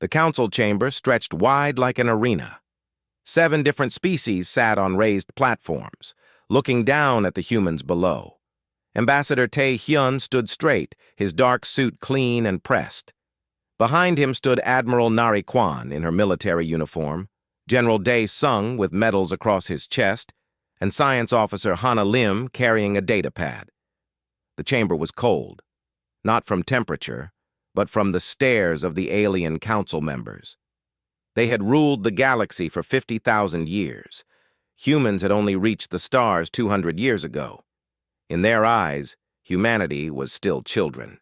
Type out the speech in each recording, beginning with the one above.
The council chamber stretched wide like an arena. 7 different species sat on raised platforms, looking down at the humans below. Ambassador Tae-hyun stood straight, his dark suit clean and pressed. Behind him stood Admiral Nari-kwan in her military uniform, General Dae-sung with medals across his chest, and Science Officer Hana Lim carrying a data pad. The chamber was cold, not from temperature, but from the stares of the alien council members. They had ruled the galaxy for 50,000 years. Humans had only reached the stars 200 years ago. In their eyes, humanity was still children.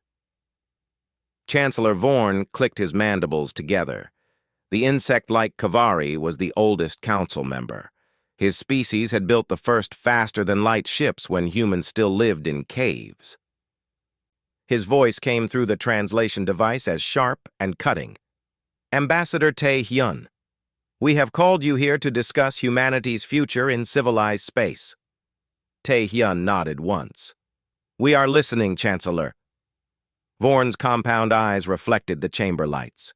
Chancellor Vorn clicked his mandibles together. The insect-like Kavari was the oldest council member. His species had built the first faster-than-light ships when humans still lived in caves. His voice came through the translation device as sharp and cutting. Ambassador Tae-hyun, we have called you here to discuss humanity's future in civilized space. Tae-hyun nodded once. We are listening, Chancellor. Vorn's compound eyes reflected the chamber lights.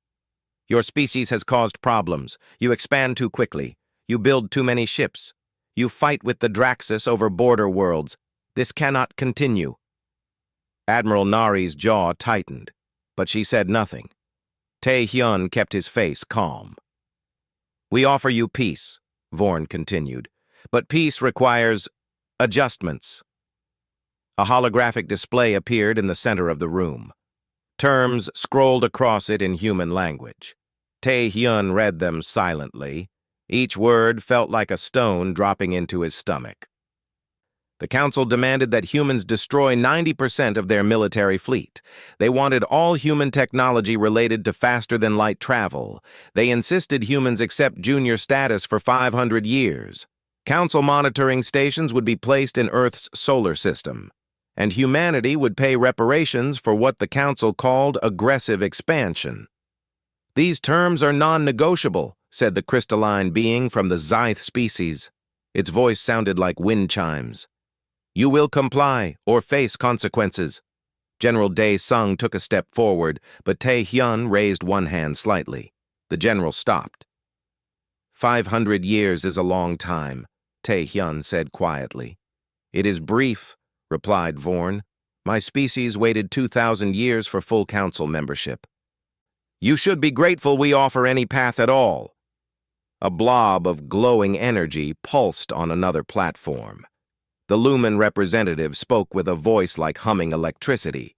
Your species has caused problems. You expand too quickly. You build too many ships. You fight with the Draxus over border worlds. This cannot continue. Admiral Nari's jaw tightened, but she said nothing. Tae-hyun kept his face calm. We offer you peace, Vorn continued, but peace requires adjustments. A holographic display appeared in the center of the room. Terms scrolled across it in human language. Tae-hyun read them silently. Each word felt like a stone dropping into his stomach. The council demanded that humans destroy 90% of their military fleet. They wanted all human technology related to faster-than-light travel. They insisted humans accept junior status for 500 years. Council monitoring stations would be placed in Earth's solar system, and humanity would pay reparations for what the council called aggressive expansion. These terms are non-negotiable, said the crystalline being from the Zyth species. Its voice sounded like wind chimes. You will comply or face consequences. General Dae-sung took a step forward, but Tae-hyun raised one hand slightly. The general stopped. 500 years is a long time, Tae-hyun said quietly. It is brief, replied Vorn. My species waited 2,000 years for full council membership. You should be grateful we offer any path at all. A blob of glowing energy pulsed on another platform. The Lumen representative spoke with a voice like humming electricity.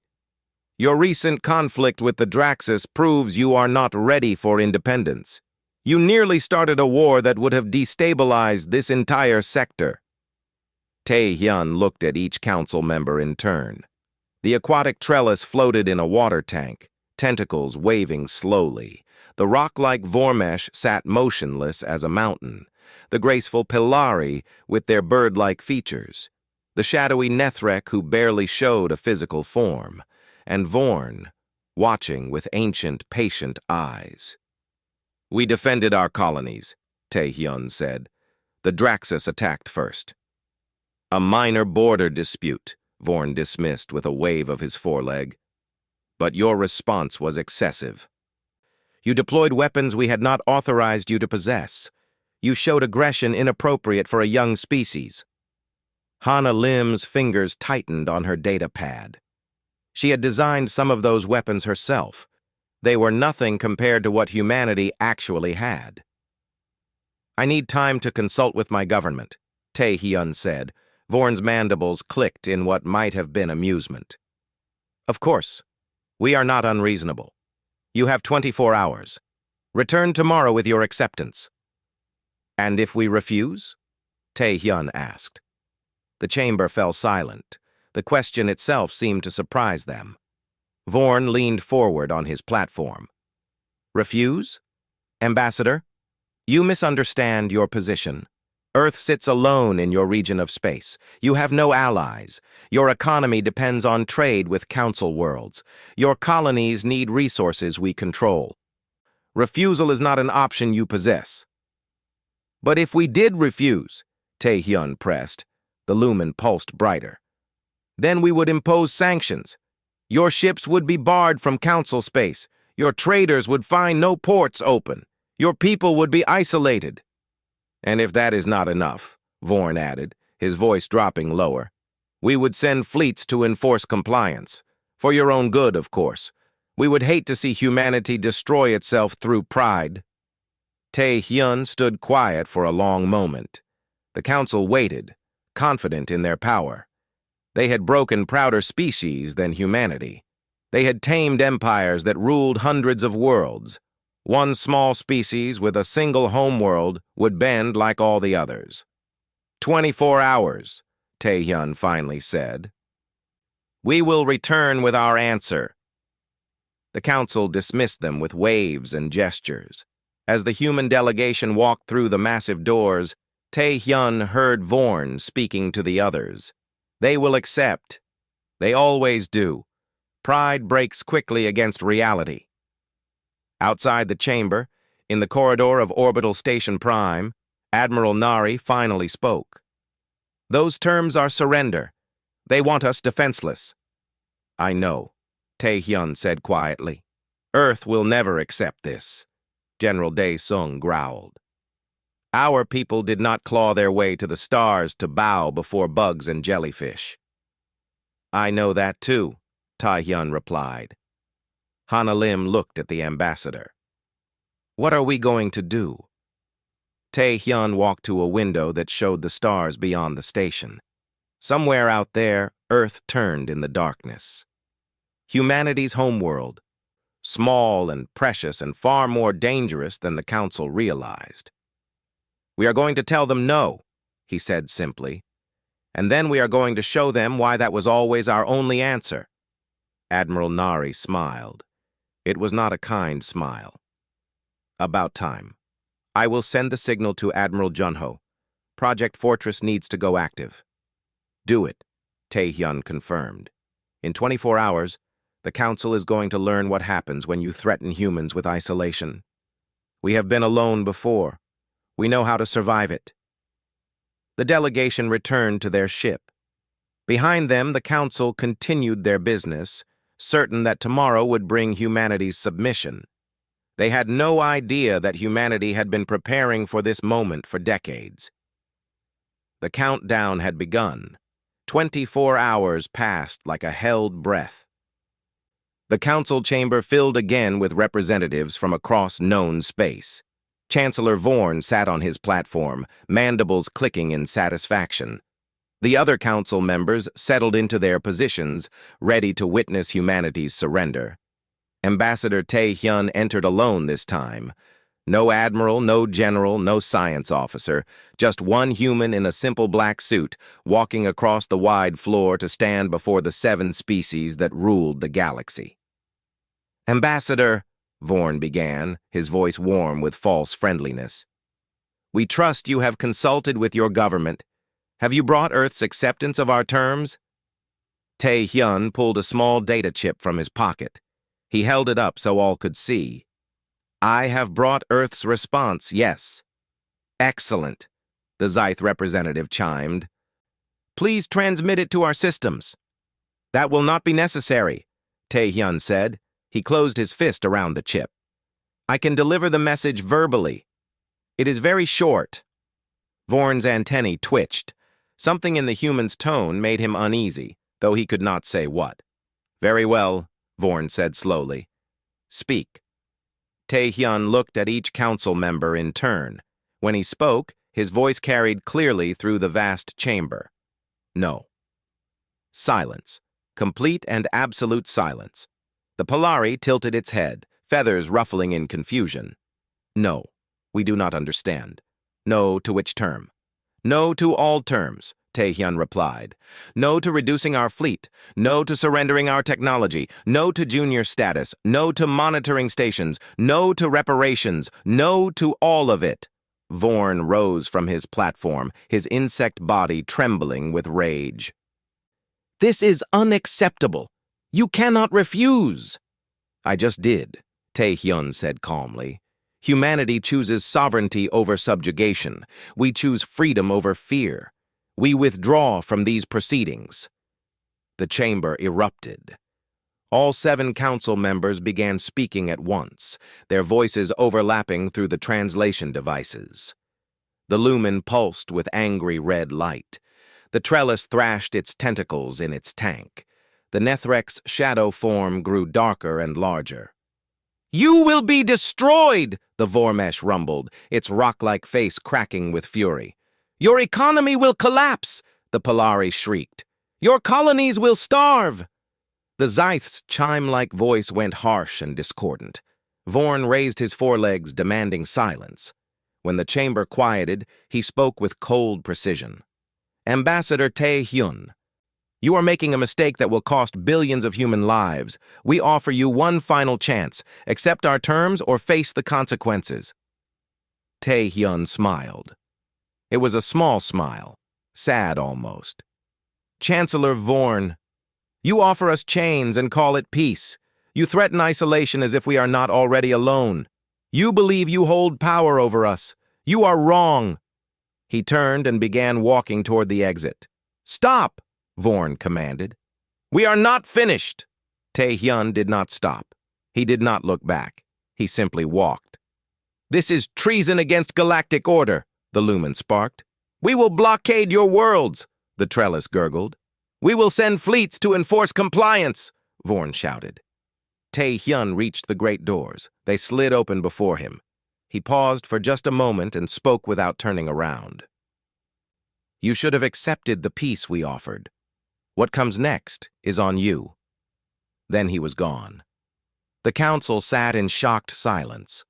Your recent conflict with the Draxus proves you are not ready for independence. You nearly started a war that would have destabilized this entire sector. Tae-hyun looked at each council member in turn. The aquatic trellis floated in a water tank, tentacles waving slowly. The rock-like Vormesh sat motionless as a mountain. The graceful Pilari with their bird-like features, the shadowy Nethrek who barely showed a physical form, and Vorn, watching with ancient, patient eyes. We defended our colonies, Tae-hyun said. The Draxus attacked first. A minor border dispute, Vorn dismissed with a wave of his foreleg. But your response was excessive. You deployed weapons we had not authorized you to possess. You showed aggression inappropriate for a young species. Hana Lim's fingers tightened on her data pad. She had designed some of those weapons herself. They were nothing compared to what humanity actually had. I need time to consult with my government, Tae-hyun said. Vorn's mandibles clicked in what might have been amusement. Of course, we are not unreasonable. You have 24 hours. Return tomorrow with your acceptance. And if we refuse? Tae-hyun asked. The chamber fell silent. The question itself seemed to surprise them. Vorn leaned forward on his platform. Refuse? Ambassador, you misunderstand your position. Earth sits alone in your region of space. You have no allies. Your economy depends on trade with council worlds. Your colonies need resources we control. Refusal is not an option you possess. But if we did refuse, Tae-hyun pressed, the lumen pulsed brighter, then we would impose sanctions. Your ships would be barred from council space. Your traders would find no ports open. Your people would be isolated. And if that is not enough, Vorn added, his voice dropping lower, we would send fleets to enforce compliance. For your own good, of course. We would hate to see humanity destroy itself through pride. Tae-hyun stood quiet for a long moment. The council waited, confident in their power. They had broken prouder species than humanity. They had tamed empires that ruled hundreds of worlds. One small species with a single homeworld would bend like all the others. 24 hours, Tae-hyun finally said. We will return with our answer. The council dismissed them with waves and gestures. As the human delegation walked through the massive doors, Tae-hyun heard Vorn speaking to the others. They will accept. They always do. Pride breaks quickly against reality. Outside the chamber, in the corridor of Orbital Station Prime, Admiral Nari finally spoke. Those terms are surrender. They want us defenseless. I know, Tae-hyun said quietly. Earth will never accept this, General Dae-sung growled. Our people did not claw their way to the stars to bow before bugs and jellyfish. I know that too, Tae-hyun replied. Hana Lim looked at the ambassador. What are we going to do? Tae-hyun walked to a window that showed the stars beyond the station. Somewhere out there, Earth turned in the darkness. Humanity's homeworld, small and precious and far more dangerous than the council realized. We are going to tell them no, he said simply, and then we are going to show them why that was always our only answer. Admiral Nari smiled. It was not a kind smile. About time. I will send the signal to Admiral Junho. Project Fortress needs to go active. Do it, Tae-hyun confirmed. In 24 hours, the Council is going to learn what happens when you threaten humans with isolation. We have been alone before. We know how to survive it. The delegation returned to their ship. Behind them, the Council continued their business, certain that tomorrow would bring humanity's submission. They had no idea that humanity had been preparing for this moment for decades. The countdown had begun. 24 hours passed like a held breath. The council chamber filled again with representatives from across known space. Chancellor Vorn sat on his platform, mandibles clicking in satisfaction. The other council members settled into their positions, ready to witness humanity's surrender. Ambassador Tae-hyun entered alone this time. No admiral, no general, no science officer, just one human in a simple black suit, walking across the wide floor to stand before the 7 species that ruled the galaxy. Ambassador, Vorn began, his voice warm with false friendliness. We trust you have consulted with your government. Have you brought Earth's acceptance of our terms? Tae-hyun pulled a small data chip from his pocket. He held it up so all could see. I have brought Earth's response, yes. Excellent, the Xyth representative chimed. Please transmit it to our systems. That will not be necessary, Tae-hyun said. He closed his fist around the chip. I can deliver the message verbally. It is very short. Vorn's antennae twitched. Something in the human's tone made him uneasy, though he could not say what. Very well, Vorn said slowly. Speak. Tae-hyun looked at each council member in turn. When he spoke, his voice carried clearly through the vast chamber. No. Silence. Complete and absolute silence. The Polari tilted its head, feathers ruffling in confusion. No, we do not understand. No to which term? No to all terms, Tae-hyun replied. No to reducing our fleet. No to surrendering our technology. No to junior status. No to monitoring stations. No to reparations. No to all of it. Vorn rose from his platform, his insect body trembling with rage. This is unacceptable. You cannot refuse. I just did, Tae-hyun said calmly. Humanity chooses sovereignty over subjugation. We choose freedom over fear. We withdraw from these proceedings. The chamber erupted. All 7 council members began speaking at once, their voices overlapping through the translation devices. The lumen pulsed with angry red light. The trellis thrashed its tentacles in its tank. The Nethrek's shadow form grew darker and larger. "You will be destroyed!" the Vormesh rumbled, its rock-like face cracking with fury. "Your economy will collapse!" the Polari shrieked. "Your colonies will starve!" The Zyth's chime-like voice went harsh and discordant. Vorn raised his forelegs, demanding silence. When the chamber quieted, he spoke with cold precision. "Ambassador Tae-hyun, you are making a mistake that will cost billions of human lives. We offer you one final chance. Accept our terms or face the consequences." Tae-hyun smiled. It was a small smile, sad almost. "Chancellor Vorn, you offer us chains and call it peace. You threaten isolation as if we are not already alone. You believe you hold power over us. You are wrong." He turned and began walking toward the exit. "Stop!" Vorn commanded. "We are not finished!" Tae-hyun did not stop. He did not look back. He simply walked. "This is treason against galactic order," the lumen sparked. "We will blockade your worlds," the trellis gurgled. "We will send fleets to enforce compliance," Vorn shouted. Tae-hyun reached the great doors. They slid open before him. He paused for just a moment and spoke without turning around. "You should have accepted the peace we offered. What comes next is on you." Then he was gone. The council sat in shocked silence.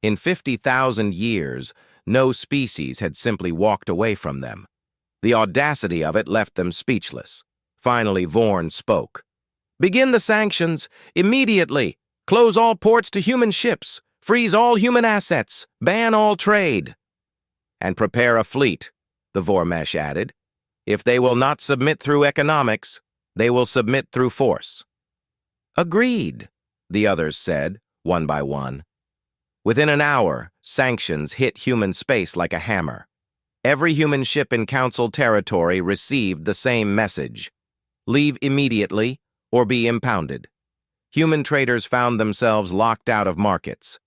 In 50,000 years, no species had simply walked away from them. The audacity of it left them speechless. Finally, Vorn spoke. "Begin the sanctions, immediately. Close all ports to human ships. Freeze all human assets. Ban all trade." "And prepare a fleet," the Vormesh added. "If they will not submit through economics, they will submit through force." "Agreed," the others said, one by one. Within an hour, sanctions hit human space like a hammer. Every human ship in Council territory received the same message: leave immediately or be impounded. Human traders found themselves locked out of markets.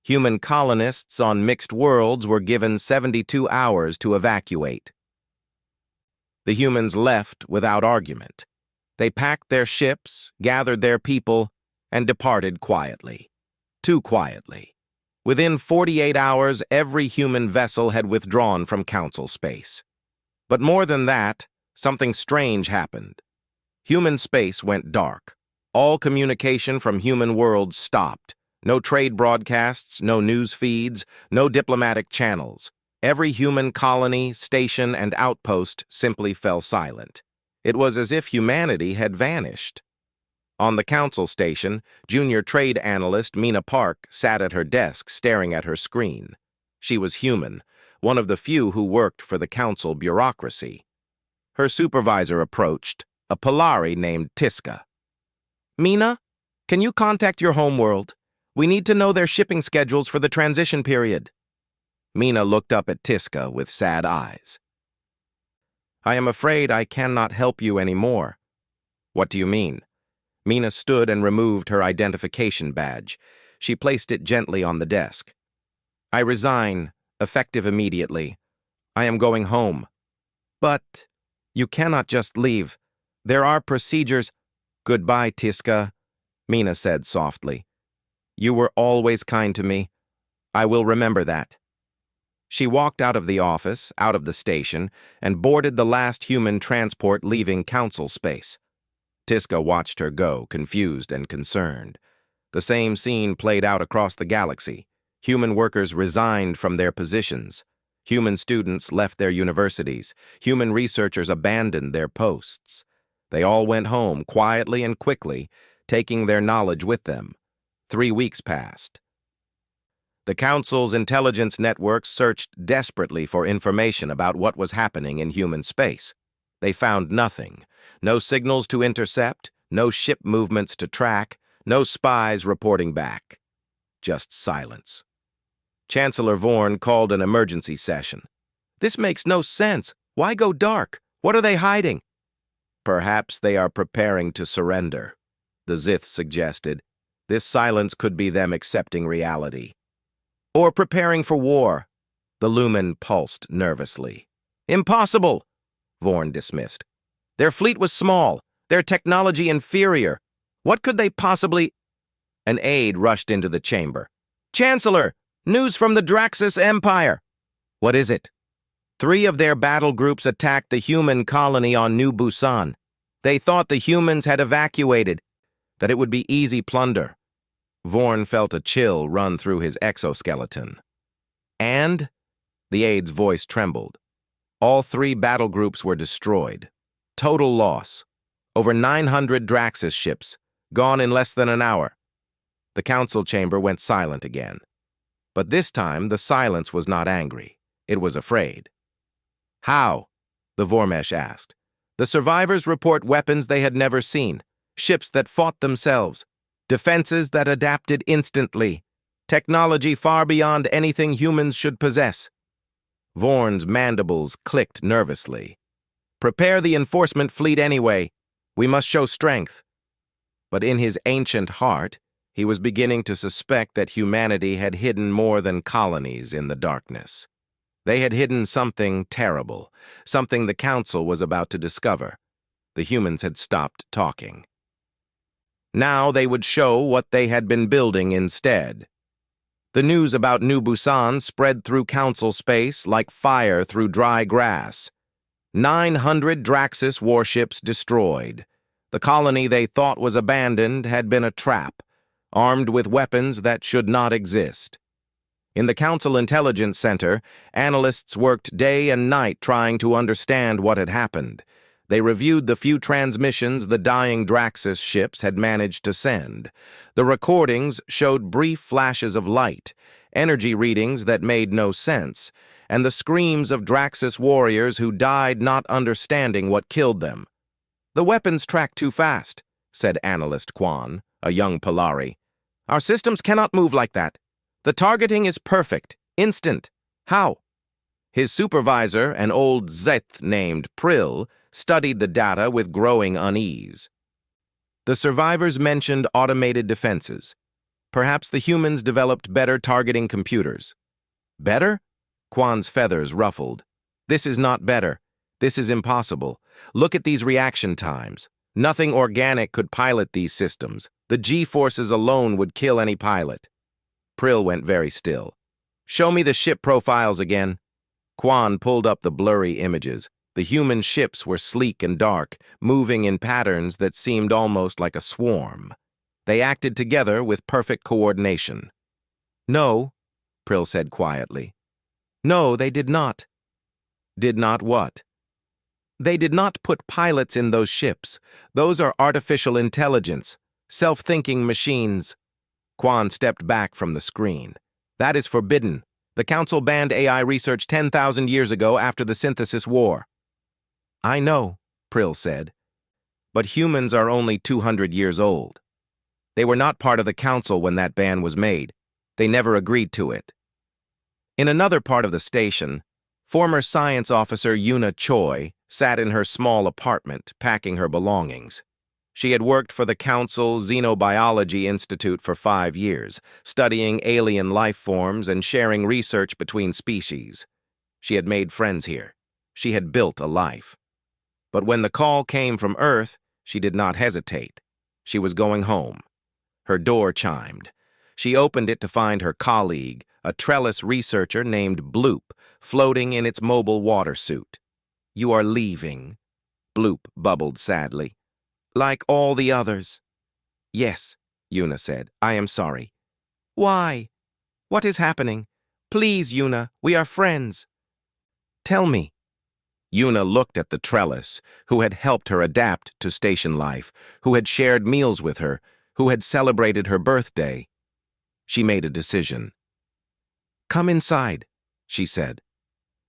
Human colonists on mixed worlds were given 72 hours to evacuate. The humans left without argument. They packed their ships, gathered their people, and departed quietly. Too quietly. Within 48 hours, every human vessel had withdrawn from Council space. But more than that, something strange happened. Human space went dark. All communication from human worlds stopped. No trade broadcasts, no news feeds, no diplomatic channels. Every human colony, station, and outpost simply fell silent. It was as if humanity had vanished. On the Council station, junior trade analyst Mina Park sat at her desk staring at her screen. She was human, one of the few who worked for the Council bureaucracy. Her supervisor approached, a Polari named Tiska. "Mina, can you contact your homeworld? We need to know their shipping schedules for the transition period." Mina looked up at Tiska with sad eyes. "I am afraid I cannot help you anymore." "What do you mean?" Mina stood and removed her identification badge. She placed it gently on the desk. "I resign, effective immediately. I am going home." "But you cannot just leave. There are procedures." "Goodbye, Tiska," Mina said softly. "You were always kind to me. I will remember that." She walked out of the office, out of the station, and boarded the last human transport leaving Council space. Tiska watched her go, confused and concerned. The same scene played out across the galaxy. Human workers resigned from their positions. Human students left their universities. Human researchers abandoned their posts. They all went home quietly and quickly, taking their knowledge with them. 3 weeks passed. The Council's intelligence networks searched desperately for information about what was happening in human space. They found nothing. No signals to intercept, no ship movements to track, no spies reporting back. Just silence. Chancellor Vorn called an emergency session. "This makes no sense. Why go dark? What are they hiding?" "Perhaps they are preparing to surrender," the Zith suggested. This silence could be them accepting reality. Or preparing for war, the Lumen pulsed nervously. Impossible, Vorn dismissed. Their fleet was small, their technology inferior. What could they possibly— An aide rushed into the chamber. Chancellor, news from the Draxus Empire. What is it? 3 of their battle groups attacked the human colony on New Busan. They thought the humans had evacuated, that it would be easy plunder. Vorn felt a chill run through his exoskeleton. And? The aide's voice trembled. All 3 battle groups were destroyed. Total loss. Over 900 Draxus ships, gone in less than an hour. The council chamber went silent again. But this time, the silence was not angry. It was afraid. How? The Vormesh asked. The survivors report weapons they had never seen, ships that fought themselves, defenses that adapted instantly, technology far beyond anything humans should possess. Vorn's mandibles clicked nervously. Prepare the enforcement fleet anyway. We must show strength. But in his ancient heart, he was beginning to suspect that humanity had hidden more than colonies in the darkness. They had hidden something terrible, something the council was about to discover. The humans had stopped talking. Now they would show what they had been building instead. The news about New Busan spread through council space like fire through dry grass. 900 Draxus warships destroyed. The colony they thought was abandoned had been a trap, armed with weapons that should not exist. In the Council Intelligence Center, analysts worked day and night trying to understand what had happened. They reviewed the few transmissions the dying Draxus ships had managed to send. The recordings showed brief flashes of light, energy readings that made no sense, and the screams of Draxus warriors who died not understanding what killed them. The weapons track too fast, said analyst Quan, a young Polari. Our systems cannot move like that. The targeting is perfect, instant. How? His supervisor, an old Zeth named Prill, studied the data with growing unease. The survivors mentioned automated defenses. Perhaps the humans developed better targeting computers. Better? Quan's feathers ruffled. This is not better. This is impossible. Look at these reaction times. Nothing organic could pilot these systems. The G-forces alone would kill any pilot. Prill went very still. Show me the ship profiles again. Quan pulled up the blurry images. The human ships were sleek and dark, moving in patterns that seemed almost like a swarm. They acted together with perfect coordination. No, Prill said quietly. No, they did not. Did not what? They did not put pilots in those ships. Those are artificial intelligence, self-thinking machines. Quan stepped back from the screen. That is forbidden. The Council banned AI research 10,000 years ago after the Synthesis War. I know, Prill said. But humans are only 200 years old. They were not part of the Council when that ban was made. They never agreed to it. In another part of the station, former science officer Yuna Choi sat in her small apartment, packing her belongings. She had worked for the Council Xenobiology Institute for 5 years, studying alien life forms and sharing research between species. She had made friends here. She had built a life. But when the call came from Earth, she did not hesitate. She was going home. Her door chimed. She opened it to find her colleague, a trellis researcher named Bloop, floating in its mobile water suit. You are leaving, Bloop bubbled sadly. Like all the others. Yes, Yuna said. I am sorry. Why? What is happening? Please, Yuna, we are friends. Tell me. Yuna looked at the trellis, who had helped her adapt to station life, who had shared meals with her, who had celebrated her birthday. She made a decision. Come inside, she said.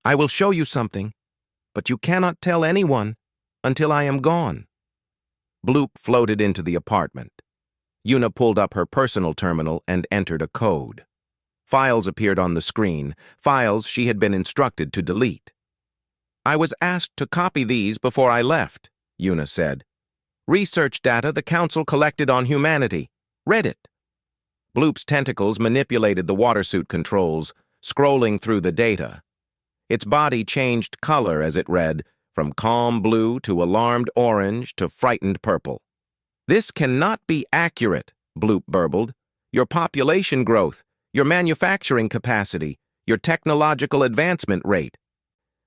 I will show you something, but you cannot tell anyone until I am gone. Bloop floated into the apartment. Yuna pulled up her personal terminal and entered a code. Files appeared on the screen, files she had been instructed to delete. I was asked to copy these before I left, Yuna said. Research data the Council collected on humanity. Read it. Bloop's tentacles manipulated the watersuit controls, scrolling through the data. Its body changed color as it read, from calm blue to alarmed orange to frightened purple. "This cannot be accurate," Bloop burbled. "Your population growth, your manufacturing capacity, your technological advancement rate.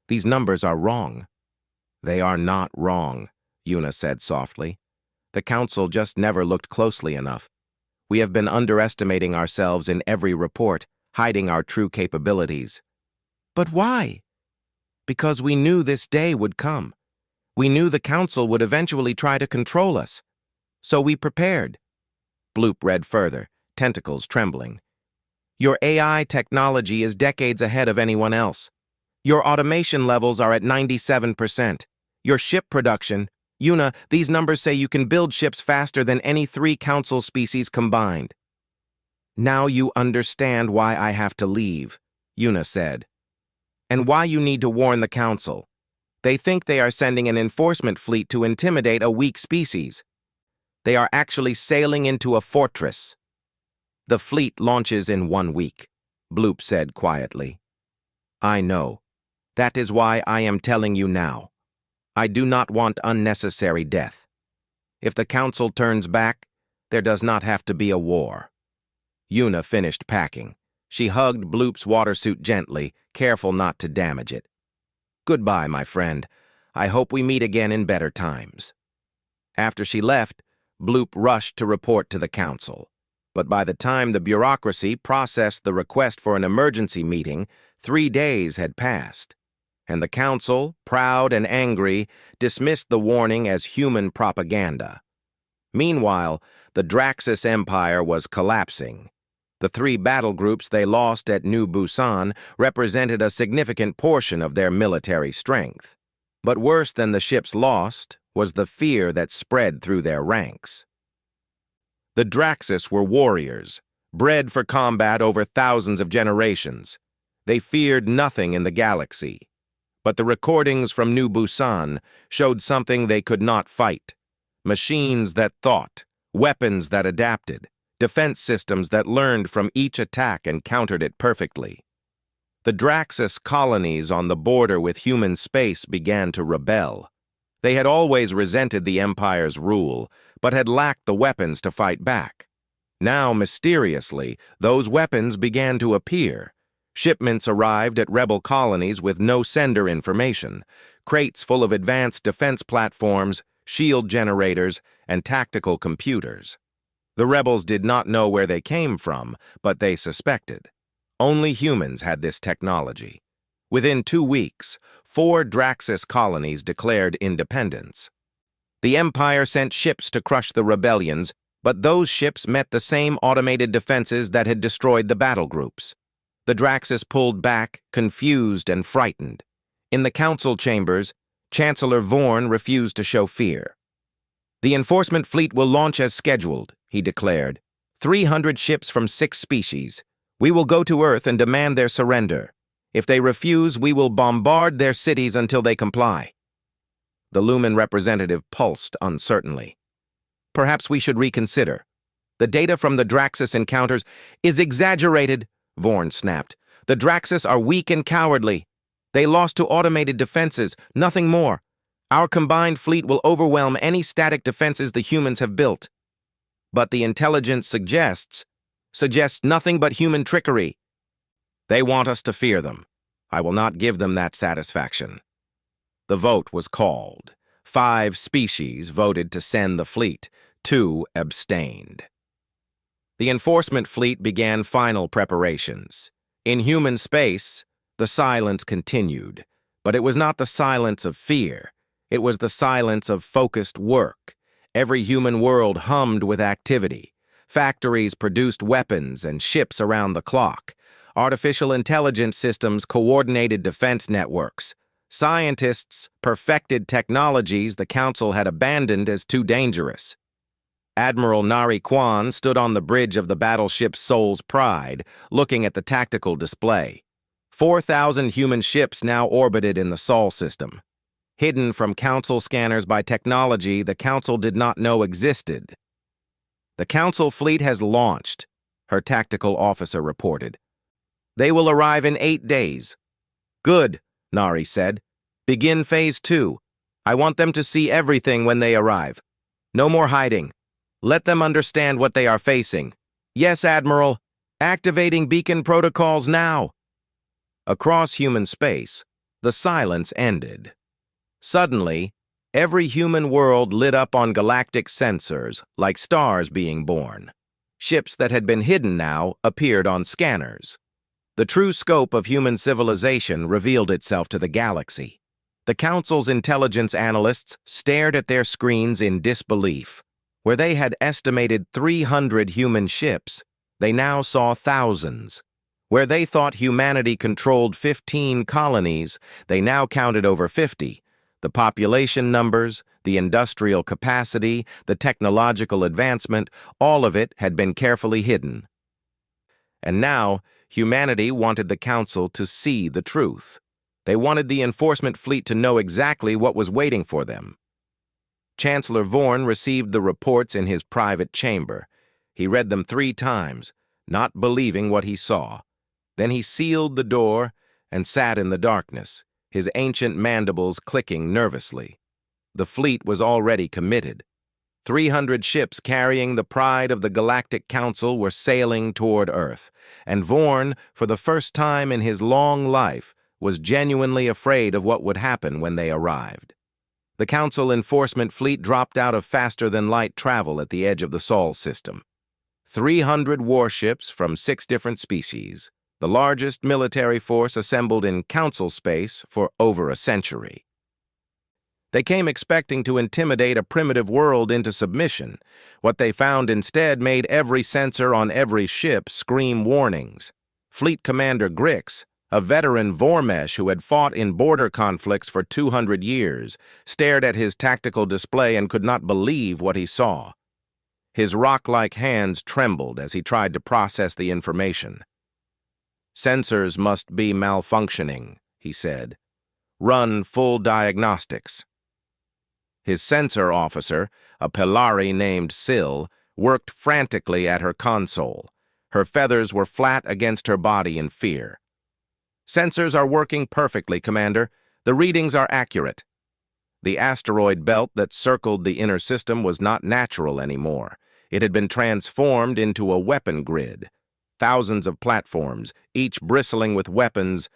These numbers are wrong." "They are not wrong," Yuna said softly. "The Council just never looked closely enough. We have been underestimating ourselves in every report, hiding our true capabilities." "But why?" "Because we knew this day would come. We knew the Council would eventually try to control us. So we prepared." Bloop read further, tentacles trembling. "Your AI technology is decades ahead of anyone else. Your automation levels are at 97%. Your ship production, Yuna, these numbers say you can build ships faster than any 3 Council species combined." "Now you understand why I have to leave," Yuna said. "And why you need to warn the Council. They think they are sending an enforcement fleet to intimidate a weak species. They are actually sailing into a fortress." "The fleet launches in 1 week," Bloop said quietly. "I know. That is why I am telling you now. I do not want unnecessary death. If the Council turns back, there does not have to be a war." Yuna finished packing. She hugged Bloop's watersuit gently, careful not to damage it. "Goodbye, my friend. I hope we meet again in better times." After she left, Bloop rushed to report to the Council. But by the time the bureaucracy processed the request for an emergency meeting, 3 days had passed. And the Council, proud and angry, dismissed the warning as human propaganda. Meanwhile, the Draxus Empire was collapsing. The 3 battle groups they lost at New Busan represented a significant portion of their military strength. But worse than the ships lost was the fear that spread through their ranks. The Draxus were warriors, bred for combat over thousands of generations. They feared nothing in the galaxy. But the recordings from New Busan showed something they could not fight. Machines that thought, weapons that adapted, defense systems that learned from each attack and countered it perfectly. The Draxus colonies on the border with human space began to rebel. They had always resented the Empire's rule, but had lacked the weapons to fight back. Now, mysteriously, those weapons began to appear. Shipments arrived at rebel colonies with no sender information, crates full of advanced defense platforms, shield generators, and tactical computers. The rebels did not know where they came from, but they suspected. Only humans had this technology. Within 2 weeks, 4 Draxus colonies declared independence. The Empire sent ships to crush the rebellions, but those ships met the same automated defenses that had destroyed the battle groups. The Draxus pulled back, confused and frightened. In the council chambers, Chancellor Vorn refused to show fear. "The enforcement fleet will launch as scheduled," he declared. 300 ships from 6 species. We will go to Earth and demand their surrender. If they refuse, we will bombard their cities until they comply. The Lumen representative pulsed uncertainly. "Perhaps we should reconsider. The data from the Draxus encounters is exaggerated," Vorn snapped. "The Draxus are weak and cowardly. They lost to automated defenses, nothing more. Our combined fleet will overwhelm any static defenses the humans have built. But the intelligence suggests nothing but human trickery. They want us to fear them. I will not give them that satisfaction." The vote was called. 5 species voted to send the fleet. 2 abstained. The enforcement fleet began final preparations. In human space, the silence continued. But it was not the silence of fear. It was the silence of focused work. Every human world hummed with activity. Factories produced weapons and ships around the clock. Artificial intelligence systems coordinated defense networks. Scientists perfected technologies the Council had abandoned as too dangerous. Admiral Nari Kwan stood on the bridge of the battleship Soul's Pride, looking at the tactical display. 4,000 human ships now orbited in the Sol system. hidden from Council scanners by technology the Council did not know existed. "The Council fleet has launched," her tactical officer reported. "They will arrive in 8 days." "Good," Nari said. "Begin Phase 2. I want them to see everything when they arrive. No more hiding. Let them understand what they are facing." "Yes, Admiral. Activating beacon protocols now." Across human space, the silence ended. Suddenly, every human world lit up on galactic sensors, like stars being born. Ships that had been hidden now appeared on scanners. The true scope of human civilization revealed itself to the galaxy. The Council's intelligence analysts stared at their screens in disbelief. Where they had estimated 300 human ships, they now saw thousands. Where they thought humanity controlled 15 colonies, they now counted over 50. The population numbers, the industrial capacity, the technological advancement, all of it had been carefully hidden. And now, humanity wanted the Council to see the truth. They wanted the enforcement fleet to know exactly what was waiting for them. Chancellor Vorn received the reports in his private chamber. He read them 3 times, not believing what he saw. Then he sealed the door and sat in the darkness, his ancient mandibles clicking nervously. The fleet was already committed. 300 ships carrying the pride of the Galactic Council were sailing toward Earth, and Vorn, for the first time in his long life, was genuinely afraid of what would happen when they arrived. The Council enforcement fleet dropped out of faster-than-light travel at the edge of the Sol system. 300 warships from 6 different species, the largest military force assembled in Council space for over a century. They came expecting to intimidate a primitive world into submission. What they found instead made every sensor on every ship scream warnings. Fleet Commander Grix, a veteran Vormesh who had fought in border conflicts for 200 years, stared at his tactical display and could not believe what he saw. His rock-like hands trembled as he tried to process the information. "Sensors must be malfunctioning," he said. "Run full diagnostics." His sensor officer, a Pelari named Syl, worked frantically at her console. Her feathers were flat against her body in fear. "Sensors are working perfectly, Commander. The readings are accurate." The asteroid belt that circled the inner system was not natural anymore. It had been transformed into a weapon grid. Thousands of platforms, each bristling with weapons,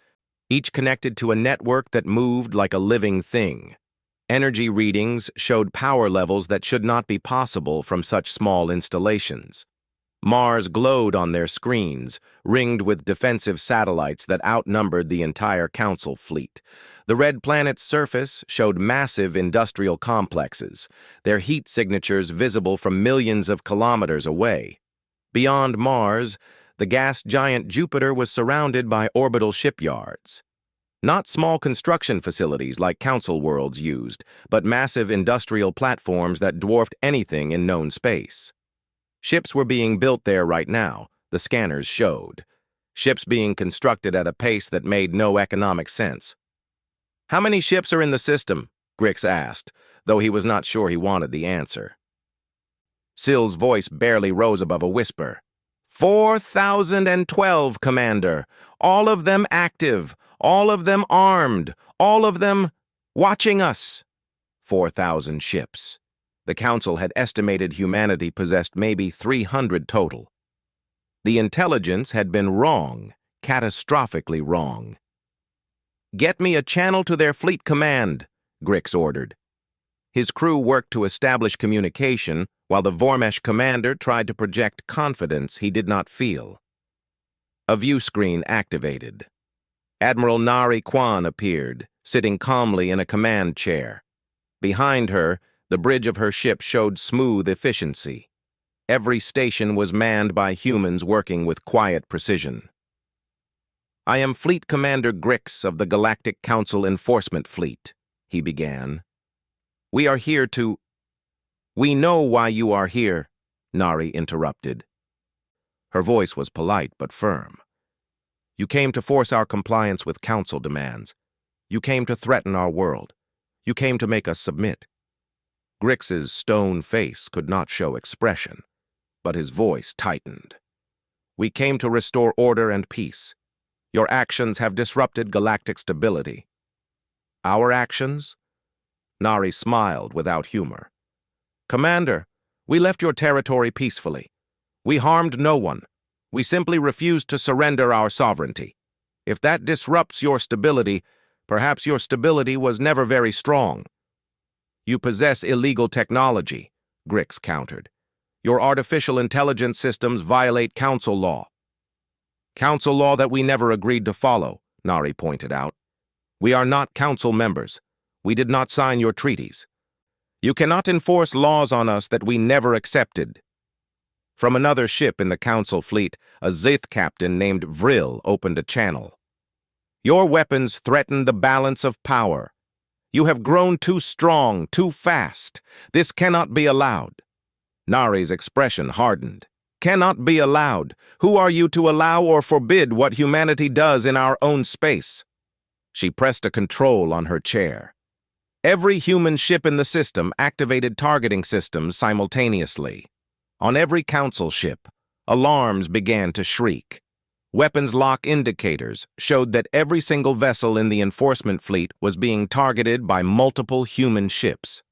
each connected to a network that moved like a living thing. Energy readings showed power levels that should not be possible from such small installations. Mars glowed on their screens, ringed with defensive satellites that outnumbered the entire Council fleet. The red planet's surface showed massive industrial complexes, their heat signatures visible from millions of kilometers away. Beyond Mars, the gas giant Jupiter was surrounded by orbital shipyards. Not small construction facilities like Council worlds used, but massive industrial platforms that dwarfed anything in known space. Ships were being built there right now, the scanners showed. Ships being constructed at a pace that made no economic sense. "How many ships are in the system?" Grix asked, though he was not sure he wanted the answer. Syl's voice barely rose above a whisper. 4,012, Commander. All of them active. All of them armed. All of them watching us. 4,000 ships. The Council had estimated humanity possessed maybe 300 total. The intelligence had been wrong, catastrophically wrong. "Get me a channel to their fleet command," Grix ordered. His crew worked to establish communication, while the Vormesh commander tried to project confidence he did not feel. A view screen activated. Admiral Nari Kwan appeared, sitting calmly in a command chair. Behind her, the bridge of her ship showed smooth efficiency. Every station was manned by humans working with quiet precision. "I am Fleet Commander Grix of the Galactic Council Enforcement Fleet," he began. "We are here to—" "We know why you are here," Nari interrupted. Her voice was polite but firm. "You came to force our compliance with Council demands. You came to threaten our world. You came to make us submit. Grix's stone face could not show expression, but his voice tightened. We came to restore order and peace. Your actions have disrupted galactic stability. Our actions? Nari smiled without humor. Commander, we left your territory peacefully. We harmed no one. We simply refused to surrender our sovereignty. If that disrupts your stability, perhaps your stability was never very strong. You possess illegal technology, Grix countered. Your artificial intelligence systems violate council law. Council law that we never agreed to follow, Nari pointed out. We are not council members. We did not sign your treaties. You cannot enforce laws on us that we never accepted. From another ship in the council fleet, a Zith captain named Vril opened a channel. Your weapons threaten the balance of power. You have grown too strong, too fast. This cannot be allowed. Nari's expression hardened. Cannot be allowed. Who are you to allow or forbid what humanity does in our own space? She pressed a control on her chair. Every human ship in the system activated targeting systems simultaneously. On every council ship, alarms began to shriek. Weapons lock indicators showed that every single vessel in the enforcement fleet was being targeted by multiple human ships.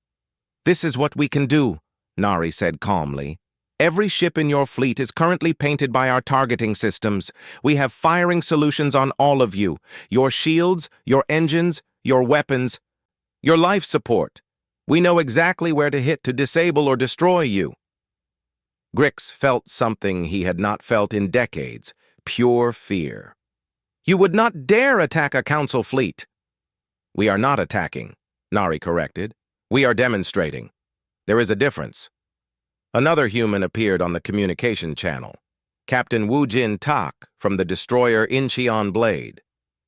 This is what we can do, Nari said calmly. Every ship in your fleet is currently painted by our targeting systems. We have firing solutions on all of you. Your shields, your engines, your weapons, your life support. We know exactly where to hit to disable or destroy you. Grix felt something he had not felt in decades. Pure fear. You would not dare attack a council fleet. We are not attacking, Nari corrected. We are demonstrating. There is a difference. Another human appeared on the communication channel. Captain Wu-Jin Tak from the destroyer Incheon Blade.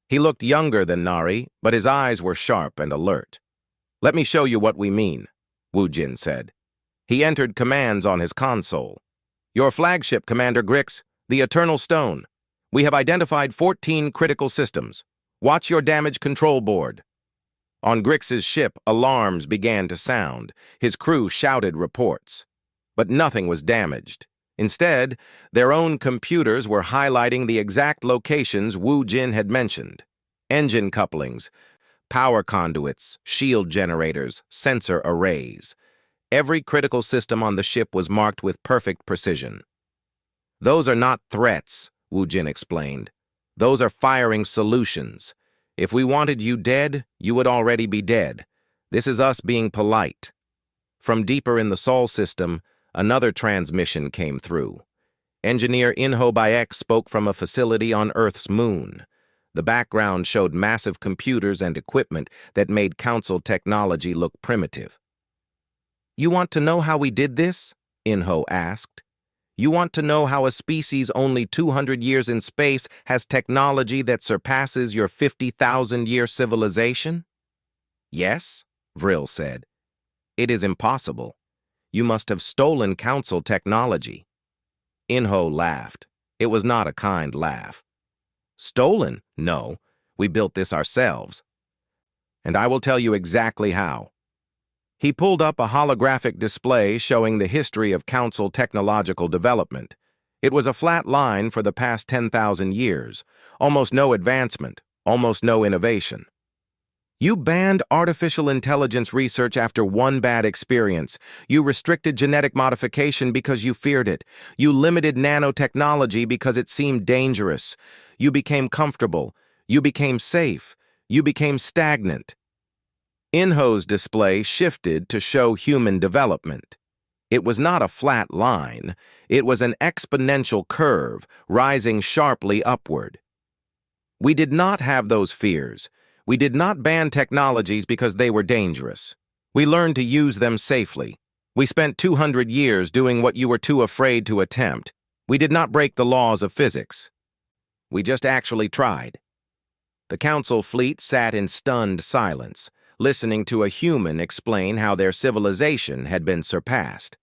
He looked younger than Nari, but his eyes were sharp and alert. Let me show you what we mean, Wu-Jin said. He entered commands on his console. Your flagship, Commander Grix, the Eternal Stone. We have identified 14 critical systems. Watch your damage control board. On Grix's ship, alarms began to sound. His crew shouted reports. But nothing was damaged. Instead, their own computers were highlighting the exact locations Wu Jin had mentioned. Engine couplings, power conduits, shield generators, sensor arrays. Every critical system on the ship was marked with perfect precision. Those are not threats, Wu Jin explained. Those are firing solutions. If we wanted you dead, you would already be dead. This is us being polite. From deeper in the Sol system, another transmission came through. Engineer Inho Bayek spoke from a facility on Earth's moon. The background showed massive computers and equipment that made council technology look primitive. You want to know how we did this? Inho asked. You want to know how a species only 200 years in space has technology that surpasses your 50,000-year civilization? Yes, Vril said. It is impossible. You must have stolen council technology. Inho laughed. It was not a kind laugh. Stolen? No. We built this ourselves. And I will tell you exactly how. He pulled up a holographic display showing the history of council technological development. It was a flat line for the past 10,000 years. Almost no advancement, almost no innovation. You banned artificial intelligence research after one bad experience. You restricted genetic modification because you feared it. You limited nanotechnology because it seemed dangerous. You became comfortable. You became safe. You became stagnant. Inho's display shifted to show human development. It was not a flat line. It was an exponential curve, rising sharply upward. We did not have those fears. We did not ban technologies because they were dangerous. We learned to use them safely. We spent 200 years doing what you were too afraid to attempt. We did not break the laws of physics. We just actually tried. The council fleet sat in stunned silence, listening to a human explain how their civilization had been surpassed.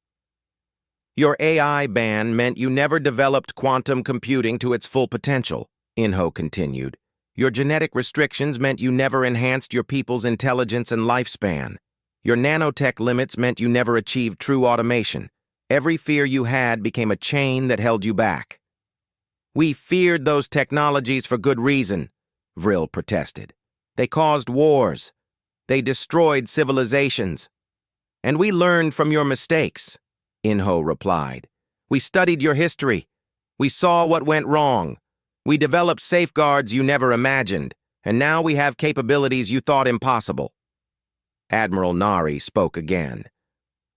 Your AI ban meant you never developed quantum computing to its full potential, Inho continued. Your genetic restrictions meant you never enhanced your people's intelligence and lifespan. Your nanotech limits meant you never achieved true automation. Every fear you had became a chain that held you back. We feared those technologies for good reason, Vril protested. They caused wars. They destroyed civilizations. And we learned from your mistakes, Inho replied. We studied your history. We saw what went wrong. We developed safeguards you never imagined, and now we have capabilities you thought impossible. Admiral Nari spoke again.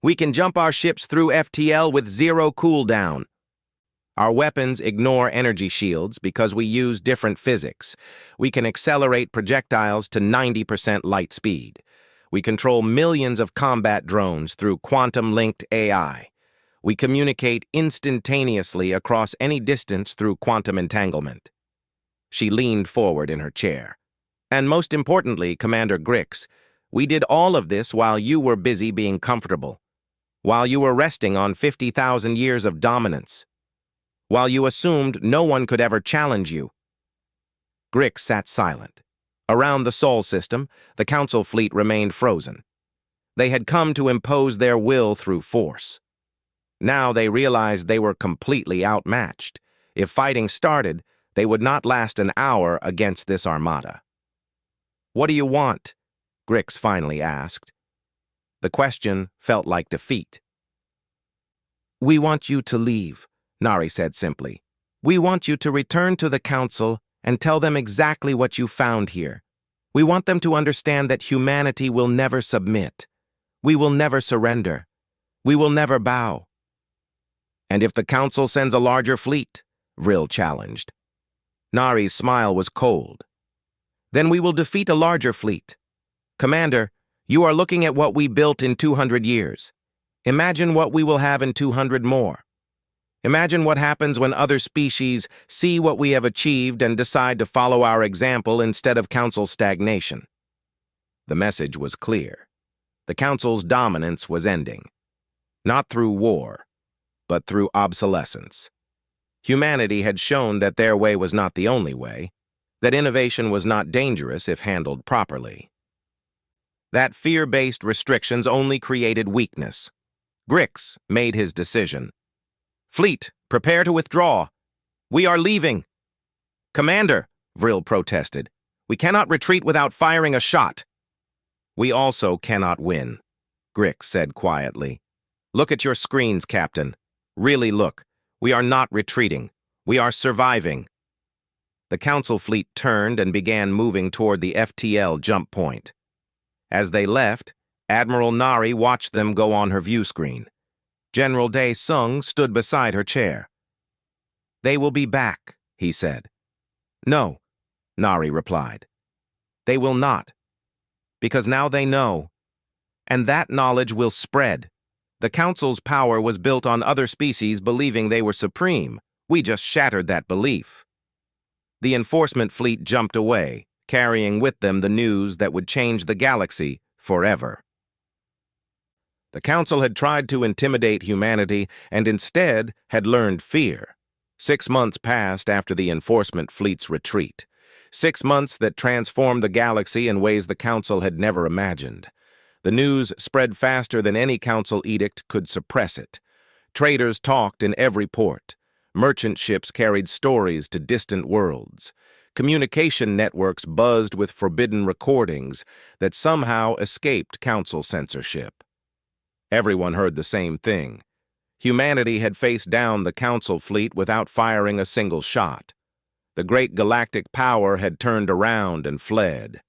We can jump our ships through FTL with zero cooldown. Our weapons ignore energy shields because we use different physics. We can accelerate projectiles to 90% light speed. We control millions of combat drones through quantum-linked AI. We communicate instantaneously across any distance through quantum entanglement. She leaned forward in her chair. And most importantly, Commander Grix, we did all of this while you were busy being comfortable, while you were resting on 50,000 years of dominance, while you assumed no one could ever challenge you. Grix sat silent. Around the Sol system, the Council fleet remained frozen. They had come to impose their will through force. Now they realized they were completely outmatched. If fighting started, they would not last an hour against this armada. What do you want? Grix finally asked. The question felt like defeat. We want you to leave, Nari said simply. We want you to return to the Council and tell them exactly what you found here. We want them to understand that humanity will never submit. We will never surrender. We will never bow. And if the Council sends a larger fleet? Vril challenged. Nari's smile was cold. Then we will defeat a larger fleet. Commander, you are looking at what we built in 200 years. Imagine what we will have in 200 more. Imagine what happens when other species see what we have achieved and decide to follow our example instead of Council stagnation. The message was clear. The Council's dominance was ending. Not through war, but through obsolescence. Humanity had shown that their way was not the only way, that innovation was not dangerous if handled properly. That fear-based restrictions only created weakness. Grix made his decision. Fleet, prepare to withdraw. We are leaving. Commander, Vril protested, we cannot retreat without firing a shot. We also cannot win, Grix said quietly. Look at your screens, Captain. Really look. We are not retreating. We are surviving. The Council fleet turned and began moving toward the FTL jump point. As they left, Admiral Nari watched them go on her view screen. General Dae Sung stood beside her chair. They will be back, he said. No, Nari replied. They will not. Because now they know. And that knowledge will spread. The Council's power was built on other species believing they were supreme. We just shattered that belief. The enforcement fleet jumped away, carrying with them the news that would change the galaxy forever. The Council had tried to intimidate humanity and instead had learned fear. 6 months passed after the enforcement fleet's retreat. 6 months that transformed the galaxy in ways the Council had never imagined. The news spread faster than any Council edict could suppress it. Traders talked in every port. Merchant ships carried stories to distant worlds. Communication networks buzzed with forbidden recordings that somehow escaped Council censorship. Everyone heard the same thing. Humanity had faced down the Council fleet without firing a single shot. The great galactic power had turned around and fled.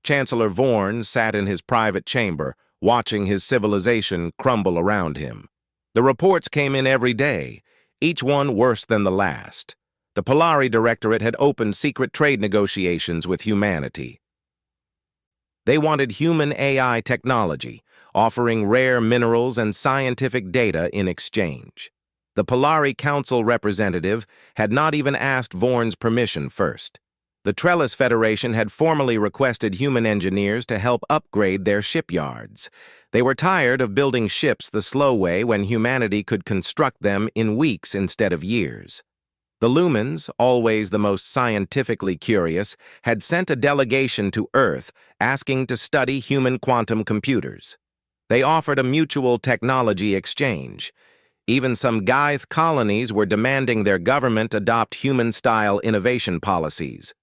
Chancellor Vorn sat in his private chamber, watching his civilization crumble around him. The reports came in every day, each one worse than the last. The Polari Directorate had opened secret trade negotiations with humanity. They wanted human AI technology, offering rare minerals and scientific data in exchange. The Polari Council representative had not even asked Vorn's permission first. The Trellis Federation had formally requested human engineers to help upgrade their shipyards. They were tired of building ships the slow way when humanity could construct them in weeks instead of years. The Lumens, always the most scientifically curious, had sent a delegation to Earth asking to study human quantum computers. They offered a mutual technology exchange. Even some Gaith colonies were demanding their government adopt human-style innovation policies.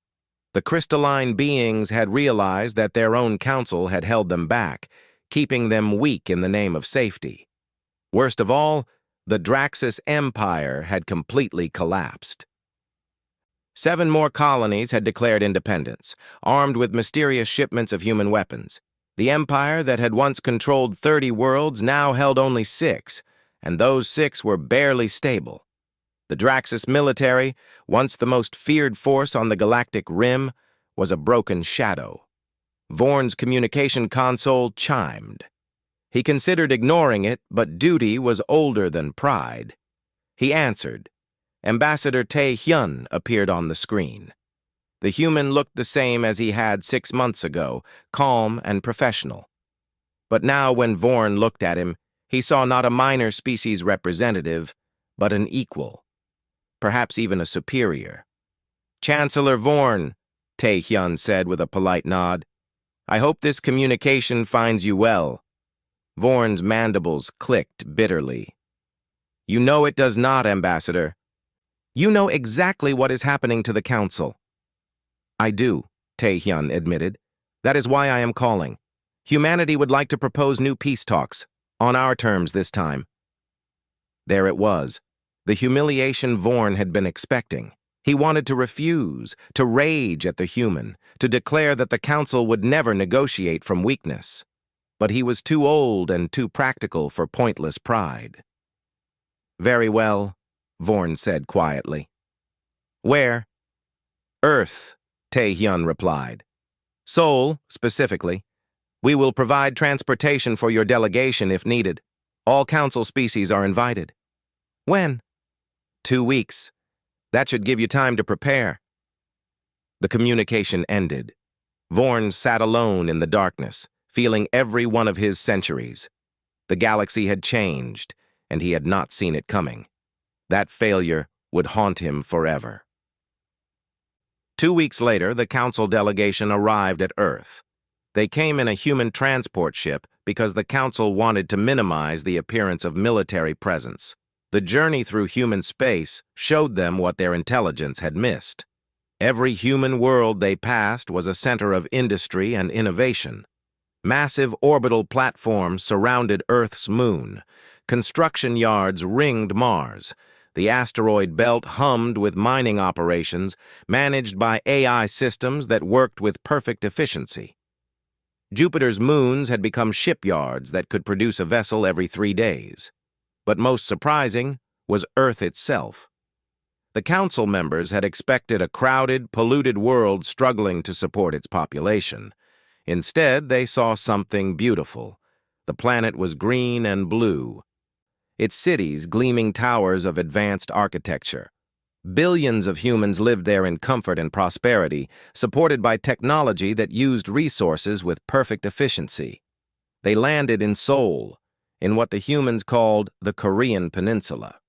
The crystalline beings had realized that their own council had held them back, keeping them weak in the name of safety. Worst of all, the Draxus Empire had completely collapsed. 7 more colonies had declared independence, armed with mysterious shipments of human weapons. The Empire that had once controlled 30 worlds now held only 6, and those 6 were barely stable. The Draxus military, once the most feared force on the galactic rim, was a broken shadow. Vorn's communication console chimed. He considered ignoring it, but duty was older than pride. He answered. Ambassador Tae-hyun appeared on the screen. The human looked the same as he had 6 months ago, calm and professional. But now when Vorn looked at him, he saw not a minor species representative, but an equal. Perhaps even a superior. "Chancellor Vorn," Tae-hyun said with a polite nod, "I hope this communication finds you well." Vorn's mandibles clicked bitterly. "You know it does not, Ambassador. You know exactly what is happening to the Council." "I do," Tae-hyun admitted. "That is why I am calling. Humanity would like to propose new peace talks, on our terms this time." There it was, the humiliation Vorn had been expecting. He wanted to refuse, to rage at the human, to declare that the Council would never negotiate from weakness. But he was too old and too practical for pointless pride. "Very well," Vorn said quietly. "Where?" "Earth," Tae-hyun replied. "Seoul, specifically. We will provide transportation for your delegation if needed. All Council species are invited." "When?" 2 weeks. That should give you time to prepare." The communication ended. Vorn sat alone in the darkness, feeling every one of his centuries. The galaxy had changed, and he had not seen it coming. That failure would haunt him forever. 2 weeks later, the Council delegation arrived at Earth. They came in a human transport ship because the Council wanted to minimize the appearance of military presence. The journey through human space showed them what their intelligence had missed. Every human world they passed was a center of industry and innovation. Massive orbital platforms surrounded Earth's moon. Construction yards ringed Mars. The asteroid belt hummed with mining operations managed by AI systems that worked with perfect efficiency. Jupiter's moons had become shipyards that could produce a vessel every 3 days. But most surprising was Earth itself. The Council members had expected a crowded, polluted world struggling to support its population. Instead, they saw something beautiful. The planet was green and blue. Its cities gleaming towers of advanced architecture. Billions of humans lived there in comfort and prosperity, supported by technology that used resources with perfect efficiency. They landed in Seoul, in what the humans called the Korean Peninsula.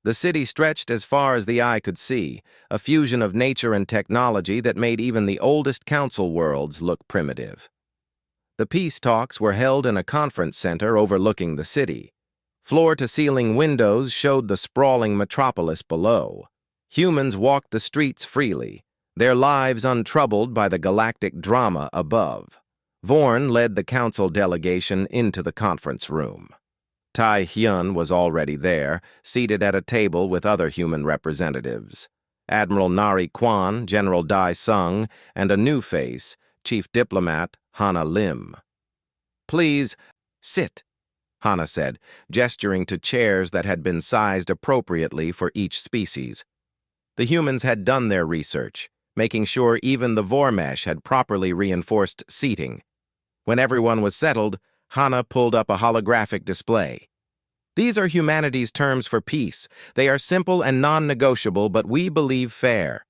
The city stretched as far as the eye could see, a fusion of nature and technology that made even the oldest Council worlds look primitive. The peace talks were held in a conference center overlooking the city. Floor-to-ceiling windows showed the sprawling metropolis below. Humans walked the streets freely, their lives untroubled by the galactic drama above. Vorn led the Council delegation into the conference room. Tae-hyun was already there, seated at a table with other human representatives. Admiral Nari Kwan, General Dai Sung, and a new face, Chief Diplomat Hana Lim. "Please, sit," Hana said, gesturing to chairs that had been sized appropriately for each species. The humans had done their research, making sure even the Vormesh had properly reinforced seating. When everyone was settled, Hana pulled up a holographic display. "These are humanity's terms for peace. They are simple and non-negotiable, but we believe fair."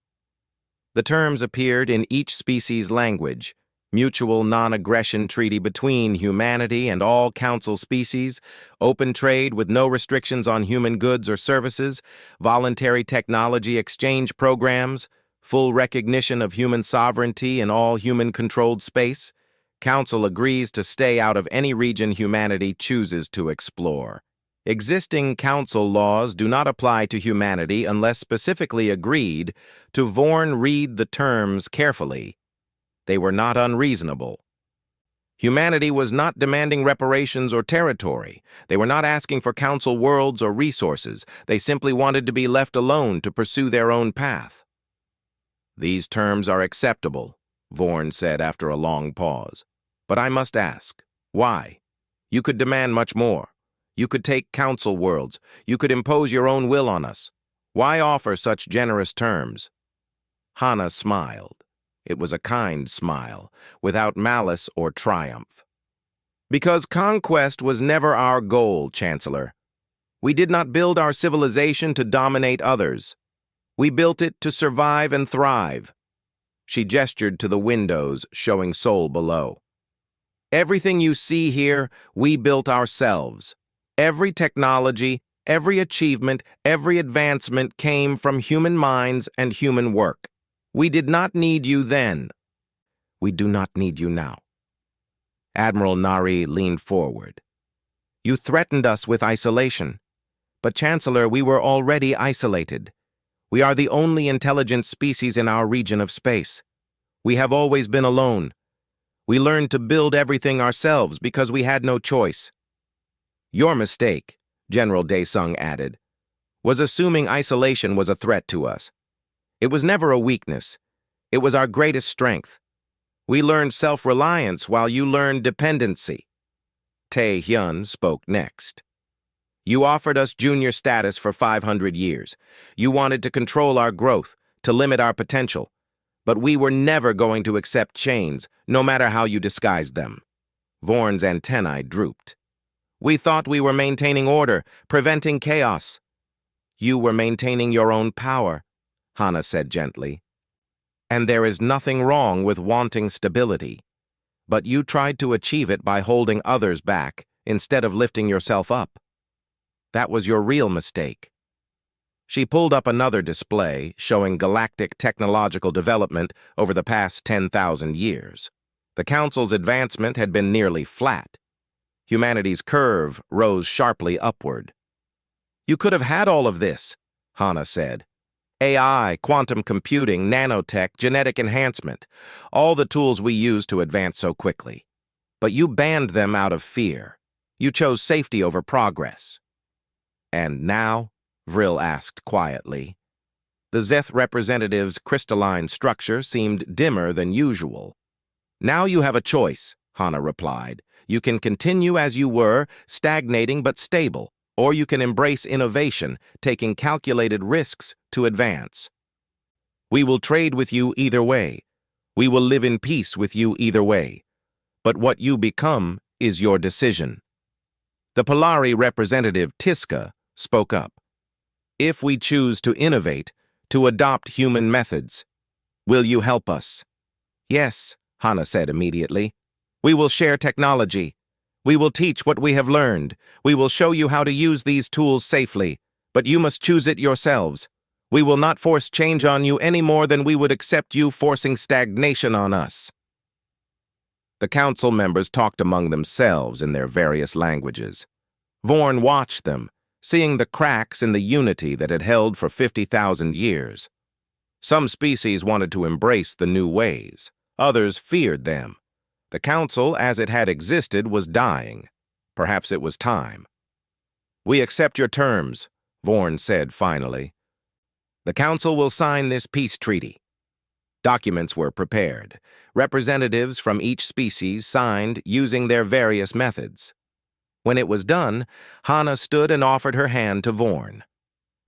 The terms appeared in each species' language, mutual non-aggression treaty between humanity and all council species, open trade with no restrictions on human goods or services, voluntary technology exchange programs, full recognition of human sovereignty in all human-controlled space. Council agrees to stay out of any region humanity chooses to explore. Existing council laws do not apply to humanity unless specifically agreed to. Vorn read the terms carefully. They were not unreasonable. Humanity was not demanding reparations or territory. They were not asking for council worlds or resources. They simply wanted to be left alone to pursue their own path. These terms are acceptable, Vorn said after a long pause. But I must ask, why? You could demand much more. You could take council worlds. You could impose your own will on us. Why offer such generous terms? Hana smiled. It was a kind smile, without malice or triumph. Because conquest was never our goal, Chancellor. We did not build our civilization to dominate others. We built it to survive and thrive. She gestured to the windows, showing Seoul below. Everything you see here, we built ourselves. Every technology, every achievement, every advancement came from human minds and human work. We did not need you then. We do not need you now. Admiral Nari leaned forward. You threatened us with isolation. But, Chancellor, we were already isolated. We are the only intelligent species in our region of space. We have always been alone. We learned to build everything ourselves because we had no choice. Your mistake, General Daesung added, was assuming isolation was a threat to us. It was never a weakness. It was our greatest strength. We learned self-reliance while you learned dependency. Tae Hyun spoke next. You offered us junior status for 500 years. You wanted to control our growth, to limit our potential. But we were never going to accept chains, no matter how you disguised them. Vorn's antennae drooped. We thought we were maintaining order, preventing chaos. You were maintaining your own power, Hana said gently. And there is nothing wrong with wanting stability. But you tried to achieve it by holding others back instead of lifting yourself up. That was your real mistake. She pulled up another display showing galactic technological development over the past 10,000 years. The Council's advancement had been nearly flat. Humanity's curve rose sharply upward. You could have had all of this, Hana said. AI, quantum computing, nanotech, genetic enhancement, all the tools we use to advance so quickly. But you banned them out of fear. You chose safety over progress. And now? Vril asked quietly. The Zeth representative's crystalline structure seemed dimmer than usual. Now you have a choice, Hana replied. You can continue as you were, stagnating but stable, or you can embrace innovation, taking calculated risks to advance. We will trade with you either way. We will live in peace with you either way. But what you become is your decision. The Polari representative, Tiska, spoke up. If we choose to innovate, to adopt human methods, will you help us? Yes, Hana said immediately. We will share technology. We will teach what we have learned. We will show you how to use these tools safely, but you must choose it yourselves. We will not force change on you any more than we would accept you forcing stagnation on us. The council members talked among themselves in their various languages. Vorn watched them, seeing the cracks in the unity that had held for 50,000 years. Some species wanted to embrace the new ways. Others feared them. The council, as it had existed, was dying. Perhaps it was time. We accept your terms, Vorn said finally. The council will sign this peace treaty. Documents were prepared. Representatives from each species signed using their various methods. When it was done, Hana stood and offered her hand to Vorn.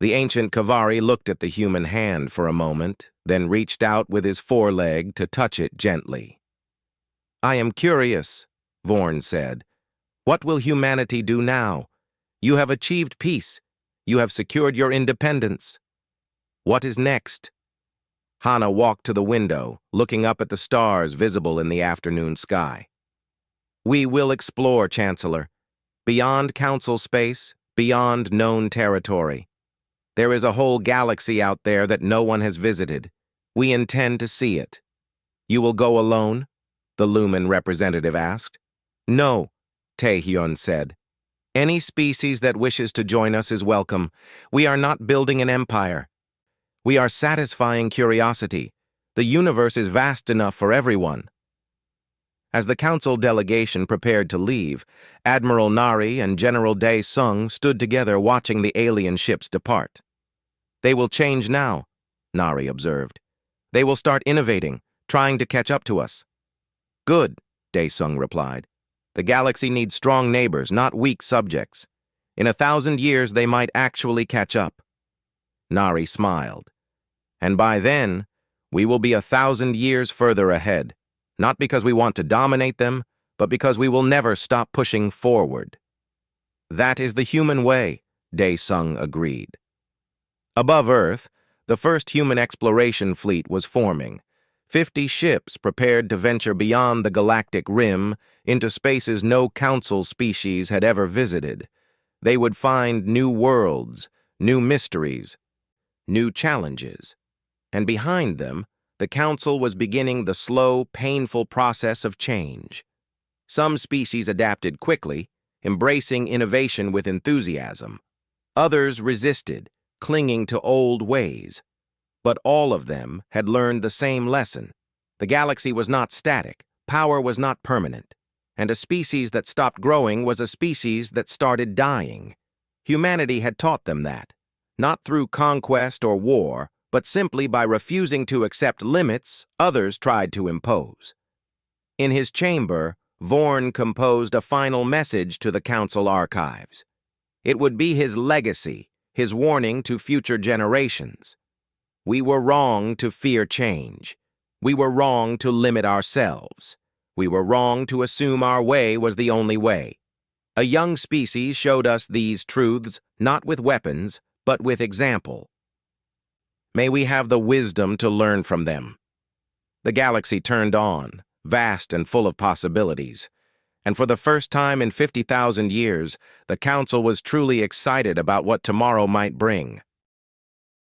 The ancient Kavari looked at the human hand for a moment, then reached out with his foreleg to touch it gently. I am curious, Vorn said. What will humanity do now? You have achieved peace. You have secured your independence. What is next? Hana walked to the window, looking up at the stars visible in the afternoon sky. We will explore, Chancellor. Beyond council space, beyond known territory. There is a whole galaxy out there that no one has visited. We intend to see it. You will go alone? The Lumen representative asked. No, Tae-hyun said. Any species that wishes to join us is welcome. We are not building an empire. We are satisfying curiosity. The universe is vast enough for everyone. As the council delegation prepared to leave, Admiral Nari and General Dae-sung stood together watching the alien ships depart. They will change now, Nari observed. They will start innovating, trying to catch up to us. Good, Dae-sung replied. The galaxy needs strong neighbors, not weak subjects. In 1,000 years, they might actually catch up. Nari smiled. And by then, we will be 1,000 years further ahead, not because we want to dominate them, but because we will never stop pushing forward. That is the human way, Dae-sung agreed. Above Earth, the first human exploration fleet was forming. 50 ships prepared to venture beyond the galactic rim into spaces no council species had ever visited. They would find new worlds, new mysteries, new challenges. And behind them, the council was beginning the slow, painful process of change. Some species adapted quickly, embracing innovation with enthusiasm. Others resisted, clinging to old ways. But all of them had learned the same lesson. The galaxy was not static, power was not permanent, and a species that stopped growing was a species that started dying. Humanity had taught them that, not through conquest or war, but simply by refusing to accept limits others tried to impose. In his chamber, Vorn composed a final message to the council archives. It would be his legacy, his warning to future generations. We were wrong to fear change. We were wrong to limit ourselves. We were wrong to assume our way was the only way. A young species showed us these truths not with weapons, but with example. May we have the wisdom to learn from them. The galaxy turned on, vast and full of possibilities. And for the first time in 50,000 years, the council was truly excited about what tomorrow might bring.